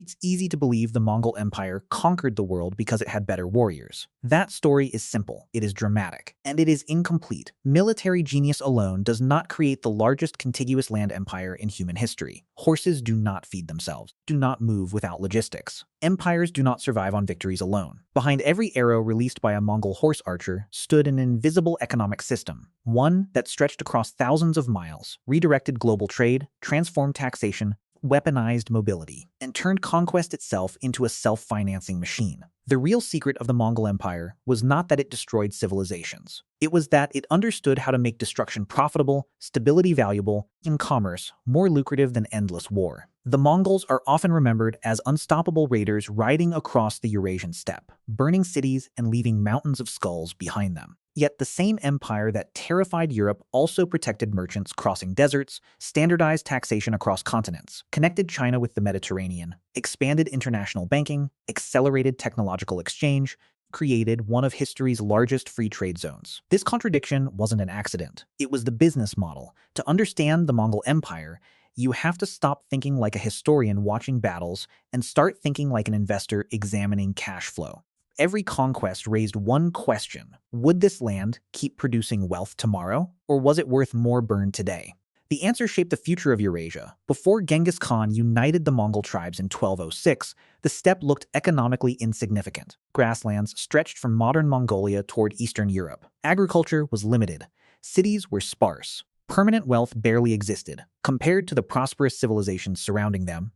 It's easy to believe the Mongol Empire conquered the world because it had better warriors. That story is simple, it is dramatic, and it is incomplete. Military genius alone does not create the largest contiguous land empire in human history. Horses do not feed themselves, do not move without logistics. Empires do not survive on victories alone. Behind every arrow released by a Mongol horse archer stood an invisible economic system, one that stretched across thousands of miles, redirected global trade, transformed taxation, weaponized mobility, and turned conquest itself into a self-financing machine. The real secret of the Mongol Empire was not that it destroyed civilizations. It was that it understood how to make destruction profitable, stability valuable, and commerce more lucrative than endless war. The Mongols are often remembered as unstoppable raiders riding across the Eurasian steppe, burning cities and leaving mountains of skulls behind them. Yet the same empire that terrified Europe also protected merchants crossing deserts, standardized taxation across continents, connected China with the Mediterranean, expanded international banking, accelerated technological exchange, created one of history's largest free trade zones. This contradiction wasn't an accident. It was the business model. To understand the Mongol Empire, you have to stop thinking like a historian watching battles and start thinking like an investor examining cash flow. Every conquest raised one question: would this land keep producing wealth tomorrow, or was it worth more burned today? The answer shaped the future of Eurasia. Before Genghis Khan united the Mongol tribes in 1206, the steppe looked economically insignificant. Grasslands stretched from modern Mongolia toward Eastern Europe. Agriculture was limited. Cities were sparse. Permanent wealth barely existed, compared to the prosperous civilizations surrounding them.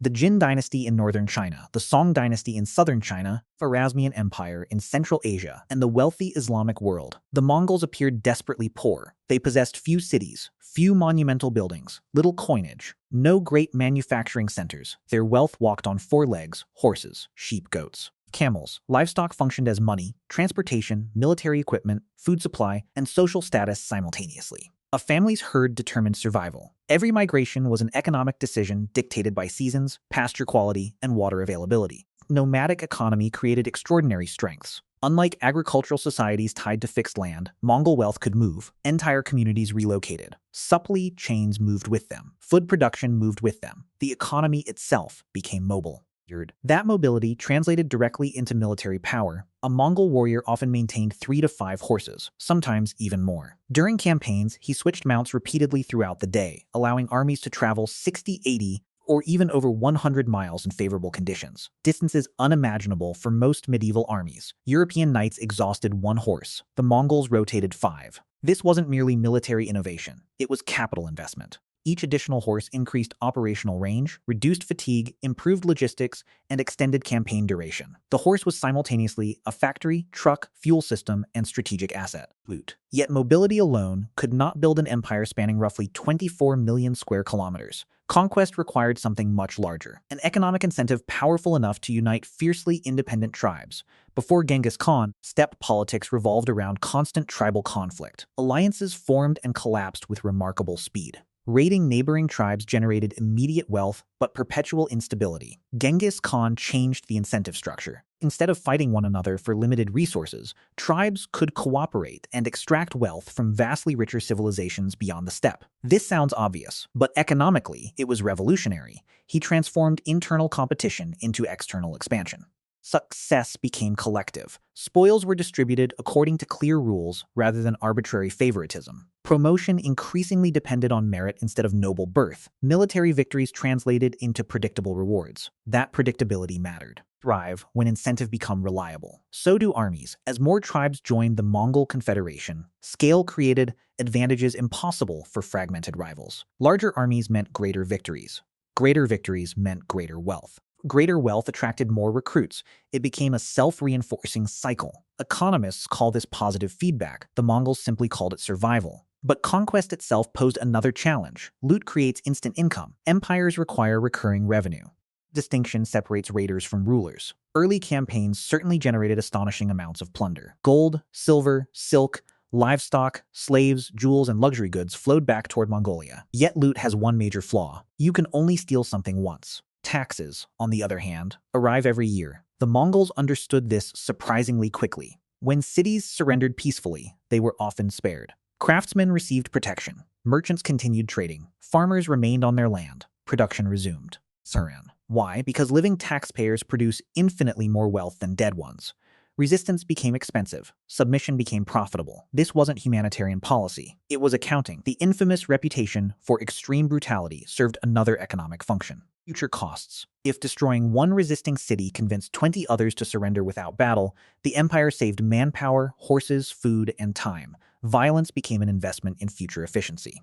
The Jin dynasty in northern China, the Song dynasty in southern China, Khwarezmian Empire in Central Asia, and the wealthy Islamic world. The Mongols appeared desperately poor. They possessed few cities, few monumental buildings, little coinage, no great manufacturing centers. Their wealth walked on four legs: horses, sheep, goats, camels. Livestock functioned as money, transportation, military equipment, food supply, and social status simultaneously. A family's herd determined survival. Every migration was an economic decision dictated by seasons, pasture quality, and water availability. Nomadic economy created extraordinary strengths. Unlike agricultural societies tied to fixed land, Mongol wealth could move. Entire communities relocated. Supply chains moved with them. Food production moved with them. The economy itself became mobile. That mobility translated directly into military power. A Mongol warrior often maintained 3 to 5 horses, sometimes even more. During campaigns, he switched mounts repeatedly throughout the day, allowing armies to travel 60, 80, or even over 100 miles in favorable conditions, distances unimaginable for most medieval armies. European knights exhausted 1 horse. The Mongols rotated 5. This wasn't merely military innovation, it was capital investment. Each additional horse increased operational range, reduced fatigue, improved logistics, and extended campaign duration. The horse was simultaneously a factory, truck, fuel system, and strategic asset. Yet mobility alone could not build an empire spanning roughly 24 million square kilometers. Conquest required something much larger, an economic incentive powerful enough to unite fiercely independent tribes. Before Genghis Khan, steppe politics revolved around constant tribal conflict. Alliances formed and collapsed with remarkable speed. Raiding neighboring tribes generated immediate wealth but perpetual instability. Genghis Khan changed the incentive structure. Instead of fighting one another for limited resources, tribes could cooperate and extract wealth from vastly richer civilizations beyond the steppe. This sounds obvious, but economically, it was revolutionary. He transformed internal competition into external expansion. Success became collective. Spoils were distributed according to clear rules rather than arbitrary favoritism. Promotion increasingly depended on merit instead of noble birth. Military victories translated into predictable rewards. That predictability mattered. Thrive when incentive become reliable. So do armies. As more tribes joined the Mongol Confederation, scale created advantages impossible for fragmented rivals. Larger armies meant greater victories. Greater victories meant greater wealth. Greater wealth attracted more recruits. It became a self-reinforcing cycle. Economists call this positive feedback. The Mongols simply called it survival. But conquest itself posed another challenge. Loot creates instant income. Empires require recurring revenue. Distinction separates raiders from rulers. Early campaigns certainly generated astonishing amounts of plunder. Gold, silver, silk, livestock, slaves, jewels, and luxury goods flowed back toward Mongolia. Yet loot has one major flaw. You can only steal something once. Taxes, on the other hand, arrive every year. The Mongols understood this surprisingly quickly. When cities surrendered peacefully, they were often spared. Craftsmen received protection. Merchants continued trading. Farmers remained on their land. Production resumed. Surin. Why? Because living taxpayers produce infinitely more wealth than dead ones. Resistance became expensive. Submission became profitable. This wasn't humanitarian policy. It was accounting. The infamous reputation for extreme brutality served another economic function. Future costs. If destroying one resisting city convinced 20 others to surrender without battle, the empire saved manpower, horses, food, and time. Violence became an investment in future efficiency.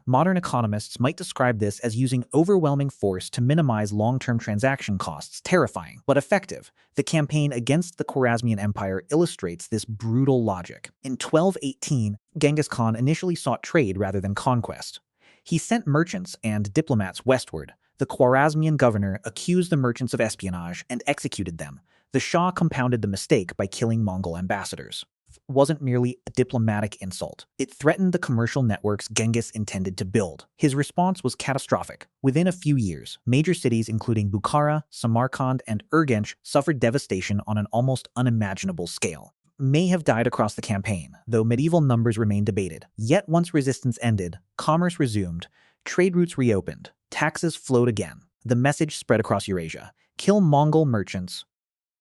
Modern economists might describe this as using overwhelming force to minimize long-term transaction costs. Terrifying, but effective. The campaign against the Khwarezmian Empire illustrates this brutal logic. In 1218, Genghis Khan initially sought trade rather than conquest. He sent merchants and diplomats westward. The Khwarezmian governor accused the merchants of espionage and executed them. The Shah compounded the mistake by killing Mongol ambassadors. Wasn't merely a diplomatic insult. It threatened the commercial networks Genghis intended to build. His response was catastrophic. Within a few years, major cities including Bukhara, Samarkand, and Urgench suffered devastation on an almost unimaginable scale. May have died across the campaign, though medieval numbers remain debated. Yet once resistance ended, commerce resumed, trade routes reopened, taxes flowed again. The message spread across Eurasia. Kill Mongol merchants,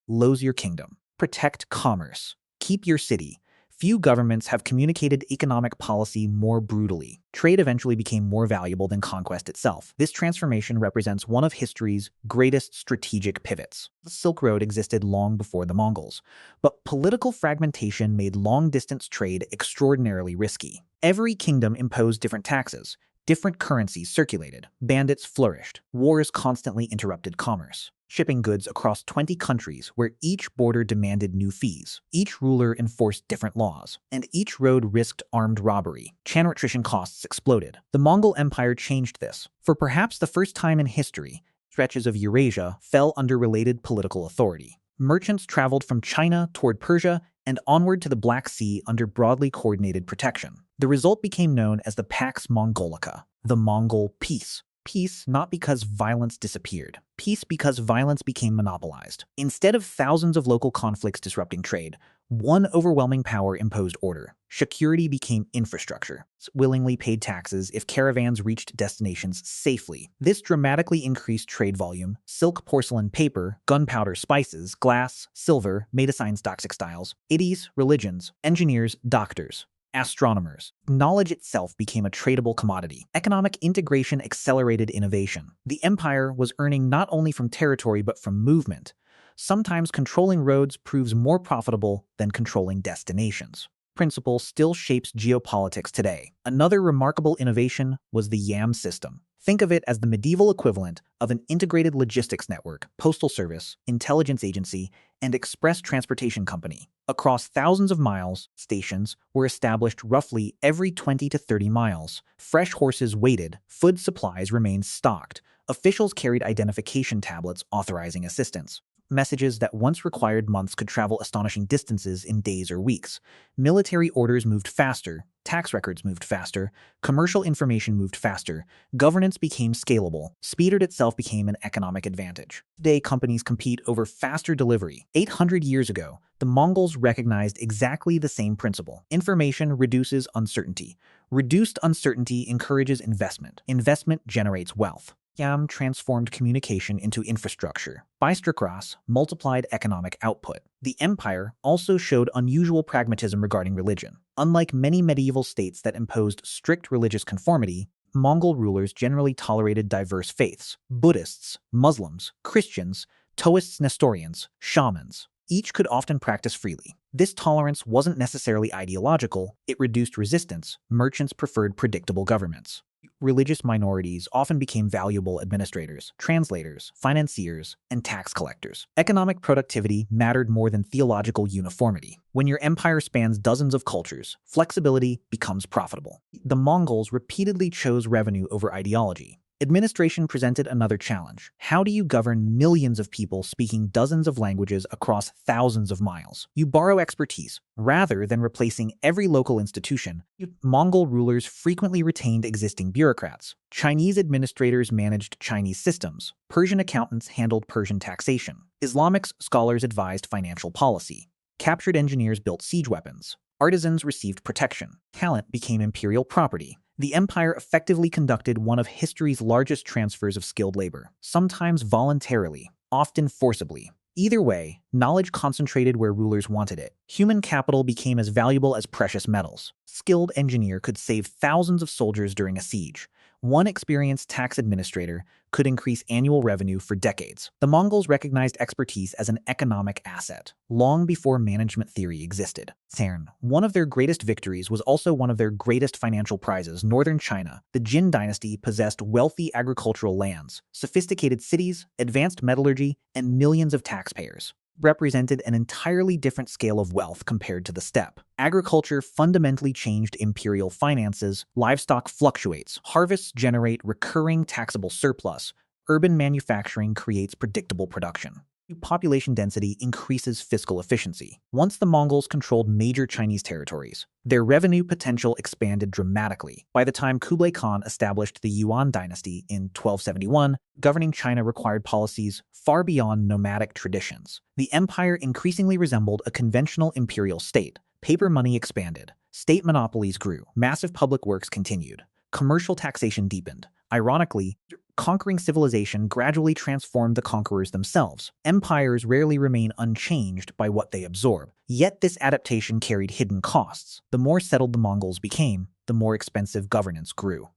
lose your kingdom. Protect commerce. Keep your city. Few governments have communicated economic policy more brutally. Trade eventually became more valuable than conquest itself. This transformation represents one of history's greatest strategic pivots. The Silk Road existed long before the Mongols, but political fragmentation made long-distance trade extraordinarily risky. Every kingdom imposed different taxes. Different currencies circulated. Bandits flourished. Wars constantly interrupted commerce. Shipping goods across 20 countries where each border demanded new fees. Each ruler enforced different laws, and each road risked armed robbery. Nutrition costs exploded. The Mongol Empire changed this. For perhaps the first time in history, stretches of Eurasia fell under related political authority. Merchants traveled from China toward Persia and onward to the Black Sea under broadly coordinated protection. The result became known as the Pax Mongolica, the Mongol peace. Peace not because violence disappeared. Peace because violence became monopolized. Instead of thousands of local conflicts disrupting trade, one overwhelming power imposed order. Security became infrastructure. Willingly paid taxes if caravans reached destinations safely. This dramatically increased trade volume. Silk, porcelain, paper, gunpowder, spices, glass, silver, medicine, textiles, idiots, religions, engineers, doctors, astronomers. Knowledge itself became a tradable commodity. Economic integration accelerated innovation. The empire was earning not only from territory but from movement. Sometimes controlling roads proves more profitable than controlling destinations. Principle still shapes geopolitics today. Another remarkable innovation was the YAM system. Think of it as the medieval equivalent of an integrated logistics network, postal service, intelligence agency, and express transportation company. Across thousands of miles, stations were established roughly every 20 to 30 miles. Fresh horses waited, food supplies remained stocked. Officials carried identification tablets authorizing assistance. Messages that once required months could travel astonishing distances in days or weeks. Military orders moved faster, tax records moved faster, commercial information moved faster, governance became scalable, speed itself became an economic advantage. Today, companies compete over faster delivery. 800 years ago, the Mongols recognized exactly the same principle. Information reduces uncertainty. Reduced uncertainty encourages investment. Investment generates wealth. YAM transformed communication into infrastructure. Bystrikras multiplied economic output. The empire also showed unusual pragmatism regarding religion. Unlike many medieval states that imposed strict religious conformity, Mongol rulers generally tolerated diverse faiths: Buddhists, Muslims, Christians, Taoists, Nestorians, shamans. Each could often practice freely. This tolerance wasn't necessarily ideological, it reduced resistance. Merchants preferred predictable governments. Religious minorities often became valuable administrators, translators, financiers, and tax collectors. Economic productivity mattered more than theological uniformity. When your empire spans dozens of cultures, flexibility becomes profitable. The Mongols repeatedly chose revenue over ideology. Administration presented another challenge. How do you govern millions of people speaking dozens of languages across thousands of miles? You borrow expertise. Rather than replacing every local institution, Mongol rulers frequently retained existing bureaucrats. Chinese administrators managed Chinese systems. Persian accountants handled Persian taxation. Islamic scholars advised financial policy. Captured engineers built siege weapons. Artisans received protection. Talent became imperial property. The empire effectively conducted one of history's largest transfers of skilled labor, sometimes voluntarily, often forcibly. Either way, knowledge concentrated where rulers wanted it. Human capital became as valuable as precious metals. A skilled engineer could save thousands of soldiers during a siege. One experienced tax administrator could increase annual revenue for decades. The Mongols recognized expertise as an economic asset, long before management theory existed. CERN, one of their greatest victories, was also one of their greatest financial prizes. Northern China, the Jin dynasty, possessed wealthy agricultural lands, sophisticated cities, advanced metallurgy, and millions of taxpayers. Represented an entirely different scale of wealth compared to the steppe. Agriculture fundamentally changed imperial finances, livestock fluctuates, harvests generate recurring taxable surplus, urban manufacturing creates predictable production. Population density increases fiscal efficiency. Once the Mongols controlled major Chinese territories, their revenue potential expanded dramatically. By the time Kublai Khan established the Yuan dynasty in 1271, governing China required policies far beyond nomadic traditions. The empire increasingly resembled a conventional imperial state. Paper money expanded. State monopolies grew. Massive public works continued. Commercial taxation deepened. Ironically, conquering civilization gradually transformed the conquerors themselves. Empires rarely remain unchanged by what they absorb. Yet this adaptation carried hidden costs. The more settled the Mongols became, the more expensive governance grew.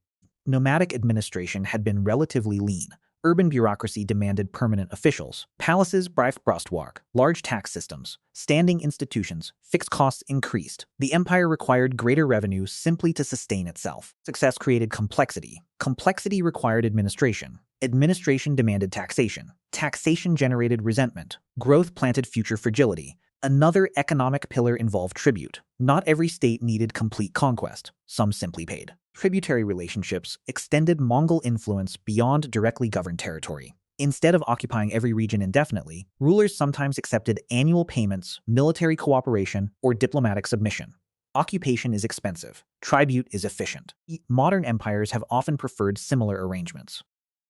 Nomadic administration had been relatively lean. Urban bureaucracy demanded permanent officials. Palaces braucht large tax systems, standing institutions, fixed costs increased. The empire required greater revenue simply to sustain itself. Success created complexity. Complexity required administration. Administration demanded taxation. Taxation generated resentment. Growth planted future fragility. Another economic pillar involved tribute. Not every state needed complete conquest. Some simply paid. Tributary relationships extended Mongol influence beyond directly governed territory. Instead of occupying every region indefinitely, rulers sometimes accepted annual payments, military cooperation, or diplomatic submission. Occupation is expensive. Tribute is efficient. Modern empires have often preferred similar arrangements.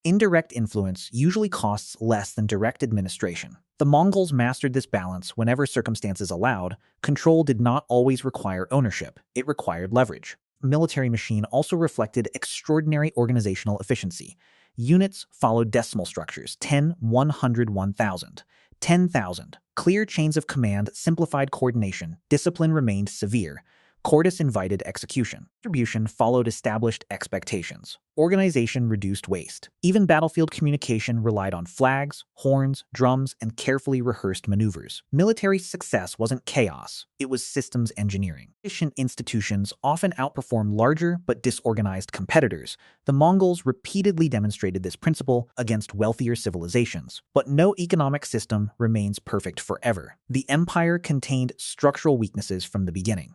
Indirect influence usually costs less than direct administration. The Mongols mastered this balance whenever circumstances allowed. Control did not always require ownership, it required leverage. Military machine also reflected extraordinary organizational efficiency. Units followed decimal structures: 10, 100, 1,000, 10,000. Clear chains of command simplified coordination. Discipline remained severe. Cordis invited execution. Distribution followed established expectations. Organization reduced waste. Even battlefield communication relied on flags, horns, drums, and carefully rehearsed maneuvers. Military success wasn't chaos, it was systems engineering. Efficient institutions often outperformed larger but disorganized competitors. The Mongols repeatedly demonstrated this principle against wealthier civilizations. But no economic system remains perfect forever. The empire contained structural weaknesses from the beginning.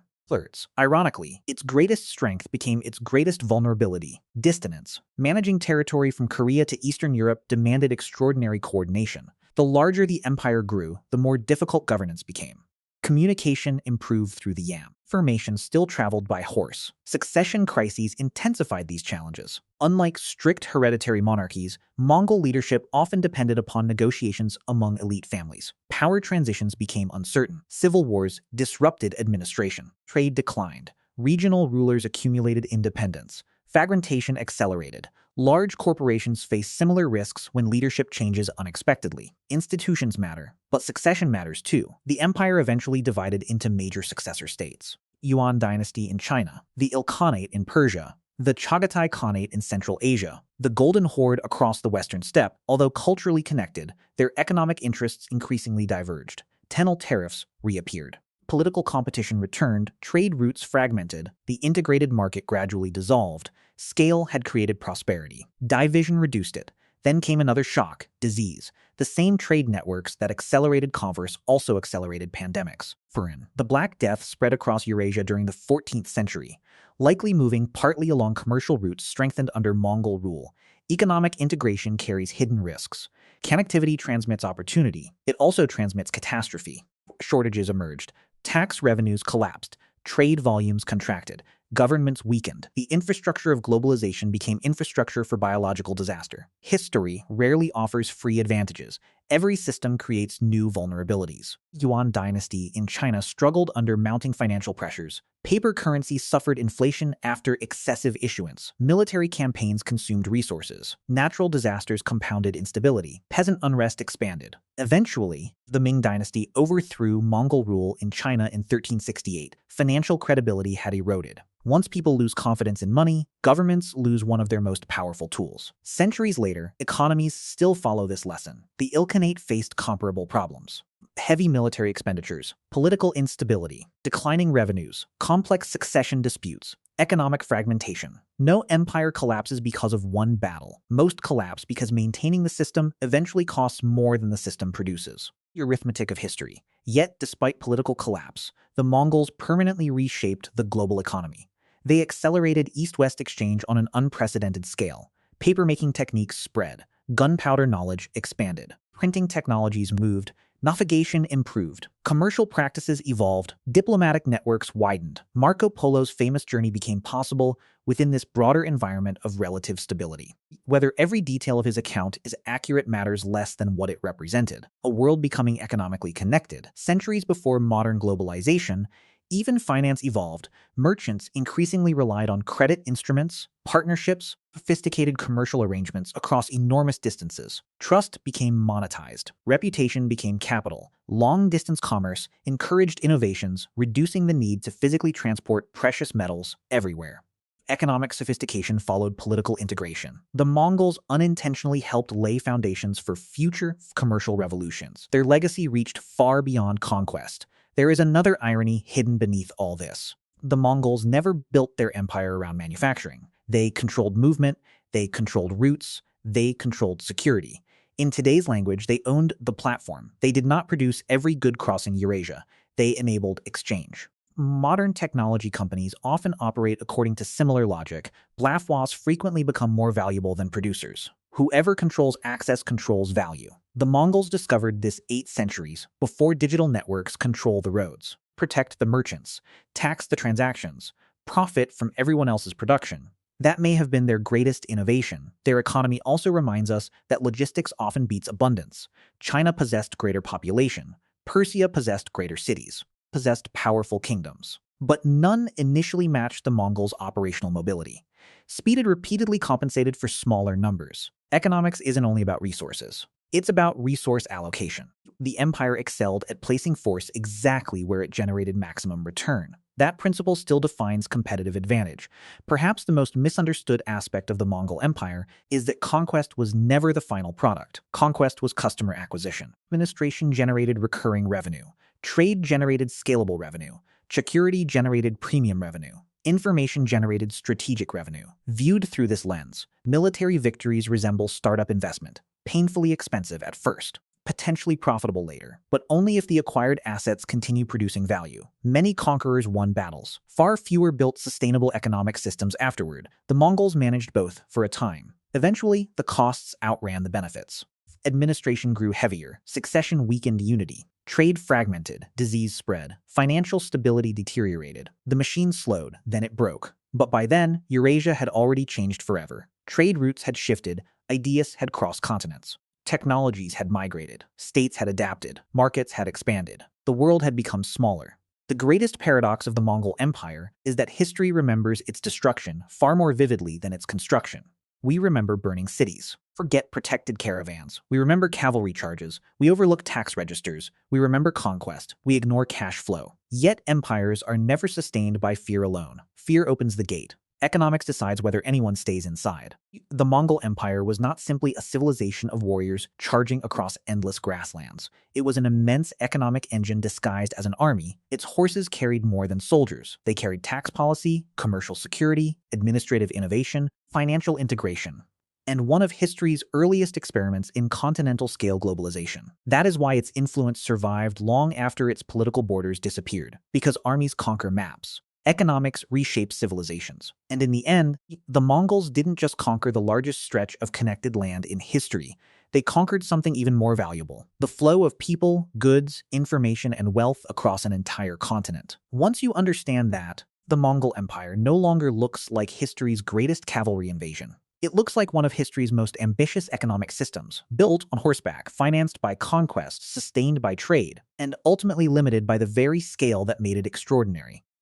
Ironically, its greatest strength became its greatest vulnerability: dissonance. Managing territory from Korea to Eastern Europe demanded extraordinary coordination. The larger the empire grew, the more difficult governance became. Communication improved through the yam. Information still traveled by horse. Succession crises intensified these challenges. Unlike strict hereditary monarchies, Mongol leadership often depended upon negotiations among elite families. Power transitions became uncertain. Civil wars disrupted administration. Trade declined. Regional rulers accumulated independence. Fragmentation accelerated. Large corporations face similar risks when leadership changes unexpectedly. Institutions matter, but succession matters too. The empire eventually divided into major successor states: Yuan dynasty in China, the Ilkhanate in Persia, the Chagatai Khanate in Central Asia, the Golden Horde across the Western Steppe. Although culturally connected, their economic interests increasingly diverged. Tenel tariffs reappeared. Political competition returned, trade routes fragmented, the integrated market gradually dissolved. Scale had created prosperity. Division reduced it. Then came another shock: disease. The same trade networks that accelerated commerce also accelerated pandemics. The Black Death spread across Eurasia during the 14th century, likely moving partly along commercial routes strengthened under Mongol rule. Economic integration carries hidden risks. Connectivity transmits opportunity. It also transmits catastrophe. Shortages emerged. Tax revenues collapsed. Trade volumes contracted. Governments weakened. The infrastructure of globalization became infrastructure for biological disaster. History rarely offers free advantages. Every system creates new vulnerabilities. Yuan dynasty in China struggled under mounting financial pressures. Paper currency suffered inflation after excessive issuance. Military campaigns consumed resources. Natural disasters compounded instability. Peasant unrest expanded. Eventually, the Ming dynasty overthrew Mongol rule in China in 1368. Financial credibility had eroded. Once people lose confidence in money, governments lose one of their most powerful tools. Centuries later, economies still follow this lesson. The Ilkhanate faced comparable problems. Heavy military expenditures, political instability, declining revenues, complex succession disputes, economic fragmentation. No empire collapses because of one battle. Most collapse because maintaining the system eventually costs more than the system produces. The arithmetic of history. Yet, despite political collapse, the Mongols permanently reshaped the global economy. They accelerated East-West exchange on an unprecedented scale. Paper-making techniques spread. Gunpowder knowledge expanded. Printing technologies moved. Navigation improved. Commercial practices evolved. Diplomatic networks widened. Marco Polo's famous journey became possible within this broader environment of relative stability. Whether every detail of his account is accurate matters less than what it represented. A world becoming economically connected. Centuries before modern globalization, even finance evolved. Merchants increasingly relied on credit instruments, partnerships, sophisticated commercial arrangements across enormous distances. Trust became monetized. Reputation became capital. Long-distance commerce encouraged innovations, reducing the need to physically transport precious metals everywhere. Economic sophistication followed political integration. The Mongols unintentionally helped lay foundations for future commercial revolutions. Their legacy reached far beyond conquest. There is another irony hidden beneath all this. The Mongols never built their empire around manufacturing. They controlled movement, they controlled routes, they controlled security. In today's language, they owned the platform. They did not produce every good crossing Eurasia. They enabled exchange. Modern technology companies often operate according to similar logic. Blafois frequently become more valuable than producers. Whoever controls access controls value. The Mongols discovered this 8 centuries before digital networks control the roads, protect the merchants, tax the transactions, profit from everyone else's production. That may have been their greatest innovation. Their economy also reminds us that logistics often beats abundance. China possessed greater population. Persia possessed greater cities, possessed powerful kingdoms. But none initially matched the Mongols' operational mobility. Speed had repeatedly compensated for smaller numbers. Economics isn't only about resources. It's about resource allocation. The empire excelled at placing force exactly where it generated maximum return. That principle still defines competitive advantage. Perhaps the most misunderstood aspect of the Mongol Empire is that conquest was never the final product. Conquest was customer acquisition. Administration generated recurring revenue. Trade generated scalable revenue. Security generated premium revenue. Information generated strategic revenue. Viewed through this lens, military victories resemble startup investment. Painfully expensive at first, potentially profitable later, but only if the acquired assets continue producing value. Many conquerors won battles. Far fewer built sustainable economic systems afterward. The Mongols managed both for a time. Eventually, the costs outran the benefits. Administration grew heavier. Succession weakened unity. Trade fragmented. Disease spread. Financial stability deteriorated. The machine slowed, then it broke. But by then, Eurasia had already changed forever. Trade routes had shifted. Ideas had crossed continents. Technologies had migrated. States had adapted. Markets had expanded. The world had become smaller. The greatest paradox of the Mongol Empire is that history remembers its destruction far more vividly than its construction. We remember burning cities. Forget protected caravans. We remember cavalry charges. We overlook tax registers. We remember conquest. We ignore cash flow. Yet empires are never sustained by fear alone. Fear opens the gate. Economics decides whether anyone stays inside. The Mongol Empire was not simply a civilization of warriors charging across endless grasslands. It was an immense economic engine disguised as an army. Its horses carried more than soldiers. They carried tax policy, commercial security, administrative innovation, financial integration, and one of history's earliest experiments in continental-scale globalization. That is why its influence survived long after its political borders disappeared, because armies conquer maps. Economics reshapes civilizations. And in the end, the Mongols didn't just conquer the largest stretch of connected land in history. They conquered something even more valuable: the flow of people, goods, information, and wealth across an entire continent. Once you understand that, the Mongol Empire no longer looks like history's greatest cavalry invasion. It looks like one of history's most ambitious economic systems, built on horseback, financed by conquest, sustained by trade, and ultimately limited by the very scale that made it extraordinary.